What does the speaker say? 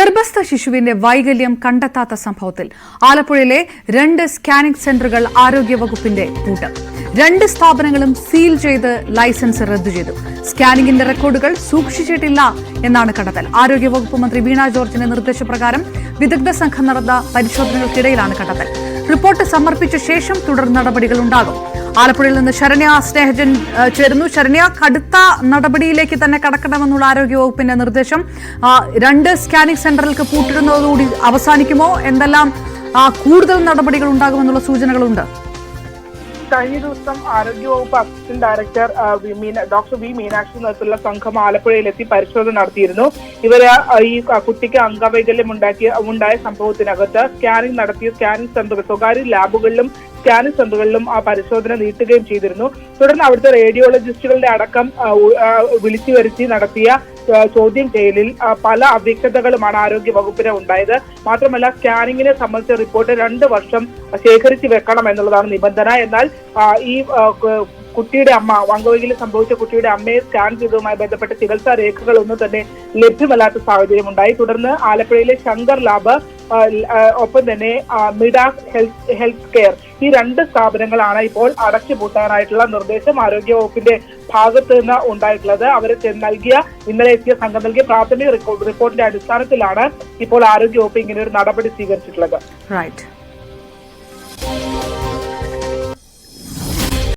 ഗർഭസ്ഥ ശിശുവിന്റെ വൈകല്യം കണ്ടെത്താത്ത സംഭവത്തിൽ ആലപ്പുഴയിലെ 2 സ്കാനിംഗ് സെന്ററുകൾ ആരോഗ്യവകുപ്പിന്റെ പൂട്ട്. 2 സ്ഥാപനങ്ങളും സീൽ ചെയ്ത് ലൈസൻസ് റദ്ദു ചെയ്തു. സ്കാനിംഗിന്റെ റെക്കോർഡുകൾ സൂക്ഷിച്ചിട്ടില്ല എന്നാണ് കണ്ടെത്തൽ. ആരോഗ്യവകുപ്പ് മന്ത്രി വീണ ജോർജിന്റെ നിർദ്ദേശപ്രകാരം വിദഗ്ധ സംഘം നടന്ന പരിശോധനകൾക്കിടയിലാണ് കണ്ടെത്തൽ. റിപ്പോർട്ട് സമർപ്പിച്ച ശേഷം തുടർ നടപടികൾ ഉണ്ടാകും. ആലപ്പുഴയിൽ നിന്ന് ശരണ്യ സ്നേഹജൻ ചേരുന്നു. ശരണ്യ, കടുത്ത നടപടിയിലേക്ക് തന്നെ കടക്കണമെന്നുള്ള ആരോഗ്യവകുപ്പിന്റെ നിർദ്ദേശം 2 സ്കാനിംഗ് സെന്ററിലേക്ക് പൂട്ടിടുന്നതോടുകൂടി അവസാനിക്കുമോ? എന്തെല്ലാം കൂടുതൽ നടപടികൾ ഉണ്ടാകുമെന്നുള്ള സൂചനകളുണ്ട്? കഴിഞ്ഞ ദിവസം ആരോഗ്യവകുപ്പ് assistant director doctor V Meenakshi നേതൃത്വത്തിലുള്ള സംഘം ആലപ്പുഴയിലെത്തി പരിശോധന നടത്തിയിരുന്നു. ഇവര് ഈ കുട്ടിക്ക് അംഗവൈകല്യം ഉണ്ടായ സംഭവത്തിനകത്ത് സ്കാനിംഗ് നടത്തിയ സ്കാനിംഗ് സെന്ററുകൾ സ്വകാര്യ ലാബുകളിലും സ്കാനിംഗ് സെന്ററുകളിലും ആ പരിശോധന നീട്ടുകയും ചെയ്തിരുന്നു. തുടർന്ന് അവിടുത്തെ റേഡിയോളജിസ്റ്റുകളുടെ അടക്കം വിളിച്ചു വരുത്തി നടത്തിയ ചോദ്യം ചെയ്യലിൽ പല അവ്യക്തതകളുമാണ് ആരോഗ്യ വകുപ്പിന് ഉണ്ടായത്. മാത്രമല്ല, സ്കാനിങ്ങിനെ സംബന്ധിച്ച റിപ്പോർട്ട് 2 വർഷം ശേഖരിച്ചു വെക്കണം എന്നുള്ളതാണ് നിബന്ധന. എന്നാൽ ഈ കുട്ടിയുടെ അമ്മ, അംഗവൈകല്യം സംഭവിച്ച കുട്ടിയുടെ അമ്മയെ സ്കാൻ ചെയ്തതുമായി ബന്ധപ്പെട്ട ചികിത്സാ രേഖകളൊന്നും തന്നെ ലഭ്യമല്ലാത്ത സാഹചര്യം ഉണ്ടായി. തുടർന്ന് ആലപ്പുഴയിലെ ശങ്കർ ലാബ് ഒപ്പം തന്നെ മിഡാസ് ഹെൽത്ത് കെയർ, ഈ 2 സ്ഥാപനങ്ങളാണ് ഇപ്പോൾ അടച്ചുപൂട്ടാനായിട്ടുള്ള നിർദ്ദേശം ആരോഗ്യവകുപ്പിന്റെ ഭാഗത്ത് നിന്ന് ഉണ്ടായിട്ടുള്ളത്. അവർ ഇന്നലെ എത്തിയ സംഘം നൽകിയ പ്രാഥമിക റിപ്പോർട്ടിന്റെ അടിസ്ഥാനത്തിലാണ് ഇപ്പോൾ ആരോഗ്യവകുപ്പ് ഇങ്ങനെ ഒരു നടപടി സ്വീകരിച്ചിട്ടുള്ളത്.